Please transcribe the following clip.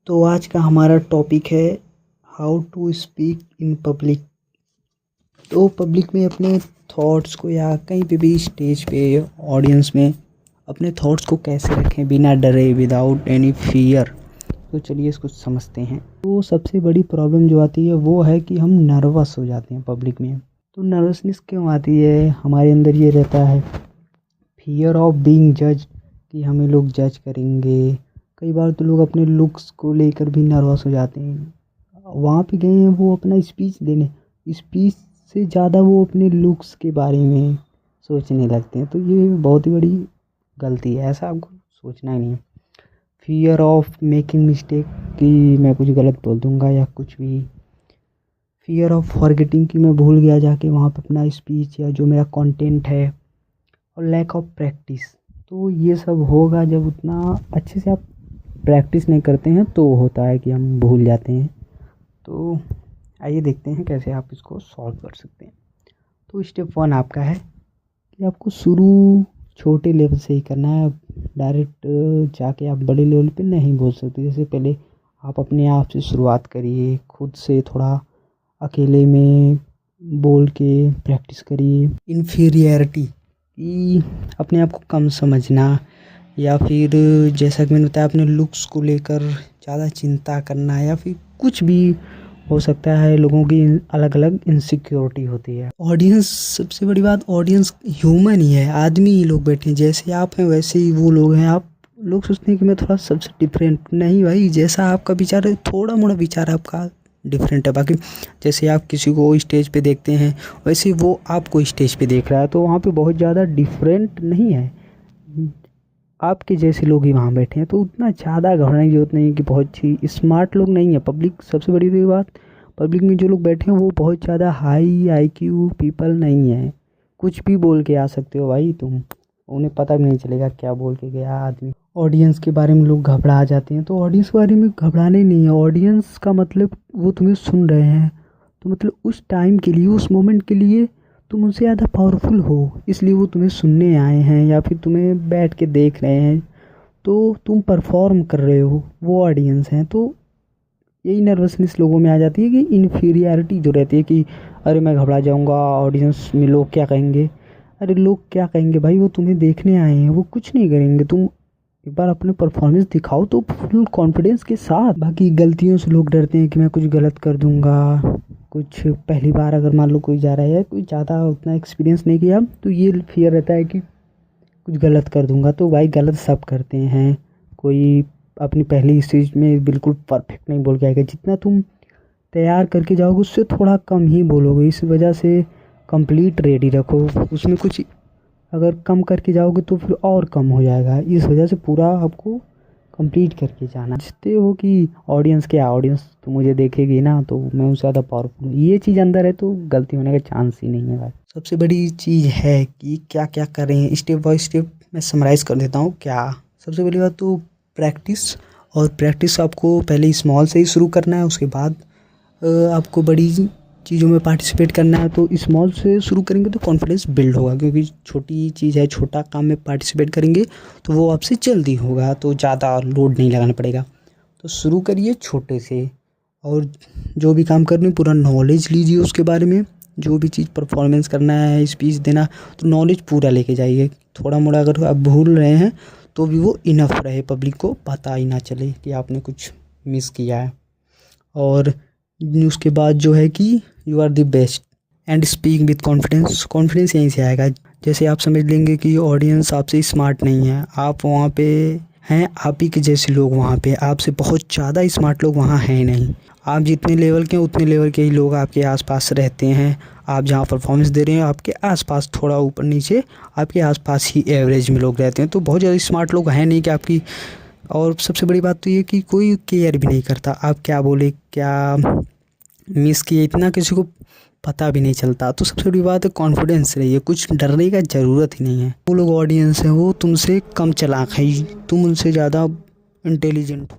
तो आज का हमारा टॉपिक है how to speak in public. तो पब्लिक में अपने थॉट्स को या कहीं पे भी स्टेज पे ऑडियंस में अपने थॉट्स को कैसे रखें बिना डरे, विदाउट एनी फियर। तो चलिए इसको समझते हैं। तो सबसे बड़ी प्रॉब्लम जो आती है वो है कि हम नर्वस हो जाते हैं पब्लिक में। तो नर्वसनेस क्यों आती है? हमारे अंदर ये रहता है फियर ऑफ बीइंग जज, कि हमें लोग जज करेंगे। कई बार तो लोग अपने लुक्स को लेकर भी नर्वस हो जाते हैं। वहाँ पे गए हैं वो अपना स्पीच देने, स्पीच से ज़्यादा वो अपने लुक्स के बारे में सोचने लगते हैं। तो ये बहुत ही बड़ी गलती है, ऐसा आपको सोचना ही नहीं है। फियर ऑफ मेकिंग मिस्टेक, कि मैं कुछ गलत बोल दूँगा या कुछ भी। फियर ऑफ फॉरगेटिंग, कि मैं भूल गया जाके वहाँ पे अपना स्पीच या जो मेरा कंटेंट है। और लैक ऑफ प्रैक्टिस, तो ये सब होगा जब उतना अच्छे से आप प्रैक्टिस नहीं करते हैं तो होता है कि हम भूल जाते हैं। तो आइए देखते हैं कैसे आप इसको सॉल्व कर सकते हैं। तो स्टेप 1 आपका है कि आपको शुरू छोटे लेवल से ही करना है। डायरेक्ट जाके आप बड़े लेवल पे नहीं बोल सकते। जैसे पहले आप अपने आप से शुरुआत करिए, खुद से थोड़ा अकेले में बोल के प्रैक्टिस करिए। इन्फीरियरिटी, कि अपने आप को कम समझना, या फिर जैसा कि मैंने बताया अपने लुक्स को लेकर ज़्यादा चिंता करना, या फिर कुछ भी हो सकता है। लोगों की अलग अलग इनसिक्योरिटी होती है। ऑडियंस, सबसे बड़ी बात, ऑडियंस ह्यूमन ही है, आदमी ही लोग बैठे हैं। जैसे आप हैं वैसे ही वो लोग हैं। आप लोग सोचते हैं कि मैं थोड़ा सबसे डिफरेंट, नहीं भाई, जैसा आपका विचार है थोड़ा मोड़ा विचार आपका डिफरेंट है। बाकी जैसे आप किसी को स्टेज पे देखते हैं वैसे वो आपको स्टेज पे देख रहा है, तो वहाँ पे बहुत ज़्यादा डिफरेंट नहीं है। आपके जैसे लोग ही वहाँ बैठे हैं, तो उतना ज़्यादा घबराने की जरूरत नहीं है कि बहुत ही स्मार्ट लोग नहीं है पब्लिक। सबसे बड़ी बात, पब्लिक में जो लोग बैठे हैं वो बहुत ज़्यादा हाई आईक्यू पीपल नहीं है। कुछ भी बोल के आ सकते हो भाई तुम, उन्हें पता भी नहीं चलेगा क्या बोल के गया आदमी। ऑडियंस के बारे में लोग घबरा जाते हैं, तो ऑडियंस के बारे में घबराने नहीं है। ऑडियंस का मतलब वो तुम्हें सुन रहे हैं, तो मतलब उस टाइम के लिए, उस मोमेंट के लिए तुम उनसे ज़्यादा पावरफुल हो, इसलिए वो तुम्हें सुनने आए हैं या फिर तुम्हें बैठ के देख रहे हैं। तो तुम परफॉर्म कर रहे हो, वो ऑडियंस हैं। तो यही नर्वसनेस लोगों में आ जाती है कि इन्फीरियरिटी जो रहती है कि अरे मैं घबरा जाऊंगा, ऑडियंस में लोग क्या कहेंगे। अरे लोग क्या कहेंगे भाई, वो तुम्हें देखने आए हैं, वो कुछ नहीं करेंगे। तुम एक बार अपने परफॉर्मेंस दिखाओ तो फुल कॉन्फिडेंस के साथ। बाकी गलतियों से लोग डरते हैं कि मैं कुछ गलत कर दूंगा। कुछ पहली बार अगर मान लो कोई जा रहा है, कोई ज़्यादा उतना एक्सपीरियंस नहीं किया, तो ये फियर रहता है कि कुछ गलत कर दूंगा। तो भाई गलत सब करते हैं, कोई अपनी पहली स्टेज में बिल्कुल परफेक्ट नहीं बोल के आएगा। जितना तुम तैयार करके जाओगे उससे थोड़ा कम ही बोलोगे। इस वजह से कंप्लीट रेडी रखो। उसमें कुछ अगर कम करके जाओगे तो फिर और कम हो जाएगा। इस वजह से पूरा आपको कंप्लीट करके जाना। सोचते हो कि ऑडियंस क्या, ऑडियंस तो मुझे देखेगी ना, तो मैं उससे ज़्यादा पावरफुल हूँ, ये चीज़ अंदर है तो गलती होने का चांस ही नहीं है भाई। सबसे बड़ी चीज़ है कि क्या क्या करें। स्टेप बाय स्टेप मैं समराइज़ कर देता हूँ। क्या सबसे बड़ी बात, तो प्रैक्टिस। और प्रैक्टिस आपको पहले स्मॉल से ही शुरू करना है, उसके बाद आपको बड़ी चीज़ों में पार्टिसिपेट करना है। तो स्मॉल से शुरू करेंगे तो कॉन्फिडेंस बिल्ड होगा, क्योंकि छोटी चीज़ है, छोटा काम में पार्टिसिपेट करेंगे तो वो आपसे जल्दी होगा, तो ज़्यादा लोड नहीं लगाना पड़ेगा। तो शुरू करिए छोटे से, और जो भी काम करने पूरा नॉलेज लीजिए उसके बारे में। जो भी चीज़ परफॉर्मेंस करना है, स्पीच देना, तो नॉलेज पूरा लेके जाइए। थोड़ा मोड़ा अगर आप भूल रहे हैं तो भी वो इनफ रहे, पब्लिक को पता ही ना चले कि आपने कुछ मिस किया है। और उसके बाद जो है कि you are the best and speak with confidence. Confidence यहीं से आएगा। जैसे आप समझ लेंगे कि ऑडियंस आपसे स्मार्ट नहीं है, आप वहाँ पे हैं, आप ही के जैसे लोग वहाँ पे, आपसे बहुत ज़्यादा स्मार्ट लोग वहाँ हैं नहीं। आप जितने लेवल के हैं उतने लेवल के ही लोग आपके आसपास रहते हैं। आप जहाँ परफॉर्मेंस दे रहे हैं आपके आसपास, थोड़ा ऊपर नीचे आपके आसपास ही एवरेज में लोग रहते हैं। तो बहुत ज़्यादा स्मार्ट लोग हैं नहीं कि आपकी। और सबसे बड़ी बात तो ये कि कोई केयर भी नहीं करता आप क्या बोले, क्या मिस किए, इतना किसी को पता भी नहीं चलता। तो सबसे बड़ी बात है कॉन्फिडेंस रहिए, कुछ डरने का ज़रूरत ही नहीं है। वो लोग ऑडियंस हैं वो तुमसे कम चालाक है, तुम उनसे ज़्यादा इंटेलिजेंट हो।